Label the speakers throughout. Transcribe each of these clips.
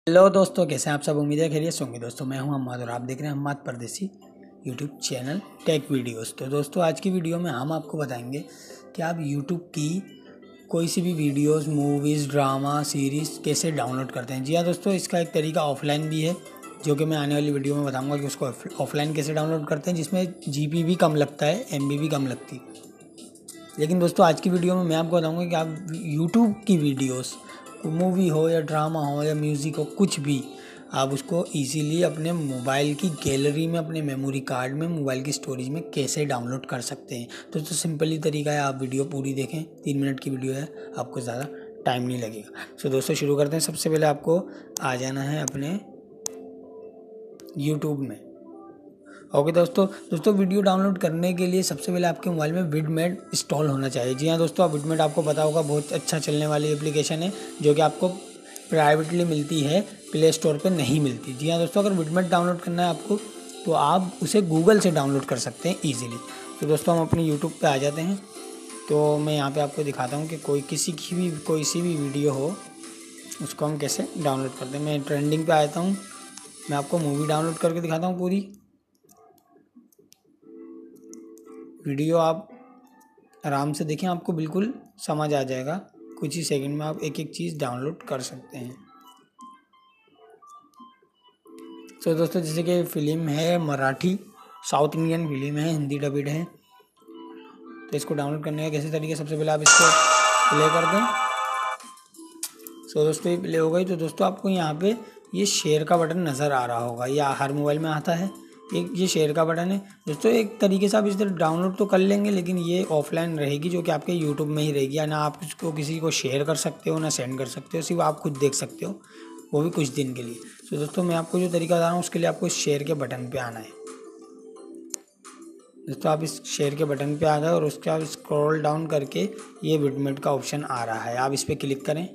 Speaker 1: Hello दोस्तों, कैसे हैं आप सब। उम्मीद है खैरियत से होंगे। दोस्तों मैं हूं अम्माद और आप देख रहे हैं अम्माद परदेसी यूट्यूब चैनल टेक वीडियोस। तो दोस्तों आज की वीडियो में हम आपको बताएंगे कि आप यूट्यूब की कोई सी भी वीडियोस, मूवीज़, ड्रामा, सीरीज़ कैसे डाउनलोड करते हैं। जी हाँ दोस्तों, इसका एक तरीका ऑफलाइन भी है जो कि मैं आने वाली वीडियो में बताऊँगा कि उसको ऑफलाइन कैसे डाउनलोड करते हैं, जिसमें GB भी कम लगता है, MB भी कम लगती है। लेकिन दोस्तों आज की वीडियो में मैं आपको बताऊंगा कि आप यूट्यूब की वीडियोस, मूवी हो या ड्रामा हो या म्यूज़िक हो, कुछ भी आप उसको इजीली अपने मोबाइल की गैलरी में, अपने मेमोरी कार्ड में, मोबाइल की स्टोरेज में कैसे डाउनलोड कर सकते हैं। तो सिंपल ही तरीका है, आप वीडियो पूरी देखें। 3 मिनट की वीडियो है, आपको ज़्यादा टाइम नहीं लगेगा। तो दोस्तों शुरू करते हैं। सबसे पहले आपको आ जाना है अपने यूट्यूब में। ओके दोस्तों वीडियो डाउनलोड करने के लिए सबसे पहले आपके मोबाइल में विडमेट इंस्टॉल होना चाहिए। जी हाँ दोस्तों, आप विडमेट आपको पता होगा, बहुत अच्छा चलने वाली एप्लीकेशन है जो कि आपको प्राइवेटली मिलती है, प्ले स्टोर पे नहीं मिलती। जी हाँ दोस्तों, अगर विडमेट डाउनलोड करना है आपको तो आप उसे गूगल से डाउनलोड कर सकते हैं ईजिली। तो दोस्तों हम अपने यूट्यूब पर आ जाते हैं। तो मैं यहाँ पर आपको दिखाता हूँ कि कोई सी भी वीडियो हो उसको हम कैसे डाउनलोड करते हैं। मैं ट्रेंडिंग पर आता हूँ, मैं आपको मूवी डाउनलोड करके दिखाता हूँ। पूरी वीडियो आप आराम से देखें, आपको बिल्कुल समझ आ जाएगा। कुछ ही सेकंड में आप एक एक चीज़ डाउनलोड कर सकते हैं। तो दोस्तों जैसे कि फिल्म है मराठी, साउथ इंडियन फिल्म है, हिंदी डबिड है। तो इसको डाउनलोड करने का कैसे तरीके, सबसे पहले आप इसको प्ले कर दें। सो दोस्तों ये प्ले हो गई। तो दोस्तों आपको यहाँ पे ये शेयर का बटन नज़र आ रहा होगा, या हर मोबाइल में आता है। एक ये शेयर का बटन है दोस्तों। एक तरीके से आप इस तरह डाउनलोड तो कर लेंगे, लेकिन ये ऑफलाइन रहेगी जो कि आपके यूट्यूब में ही रहेगी। या ना आप उसको किसी को शेयर कर सकते हो, ना सेंड कर सकते हो, सिर्फ आप खुद देख सकते हो, वो भी कुछ दिन के लिए। तो दोस्तों मैं आपको जो तरीका बता रहा हूँ उसके लिए आपको शेयर के बटन पर आना है। दोस्तों आप इस शेयर के बटन पे आ गए और उसके बाद स्क्रॉल डाउन करके ये विडमेट का ऑप्शन आ रहा है, आप इस पर क्लिक करें।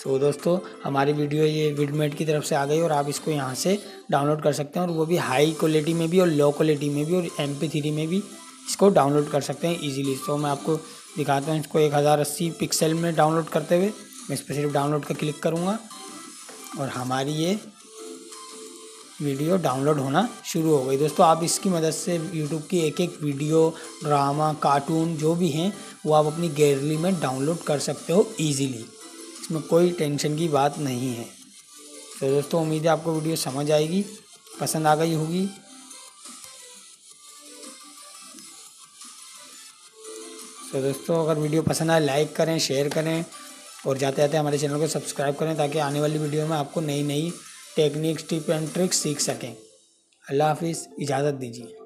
Speaker 1: तो दोस्तों हमारी वीडियो ये विडमेट की तरफ से आ गई और आप इसको यहाँ से डाउनलोड कर सकते हैं, और वो भी हाई क्वालिटी में भी और लो क्वालिटी में भी और MP3 में भी इसको डाउनलोड कर सकते हैं इजीली। तो मैं आपको दिखाता हूँ इसको 1080 पिक्सल में डाउनलोड करते हुए। मैं इस पर सिर्फ डाउनलोड का क्लिक करूँगा और हमारी ये वीडियो डाउनलोड होना शुरू हो गई। दोस्तों आप इसकी मदद से यूट्यूब की एक एक वीडियो, ड्रामा, कार्टून जो भी हैं वो आप अपनी गैलरी में डाउनलोड कर सकते हो ईजीली। इसमें कोई टेंशन की बात नहीं है। तो दोस्तों उम्मीद है आपको वीडियो समझ आएगी, पसंद आ गई होगी। तो दोस्तों अगर वीडियो पसंद आए लाइक करें, शेयर करें और जाते जाते हमारे चैनल को सब्सक्राइब करें, ताकि आने वाली वीडियो में आपको नई नई टेक्निक्स, टिप एंड ट्रिक्स सीख सकें। अल्लाह हाफिज़, इजाज़त दीजिए।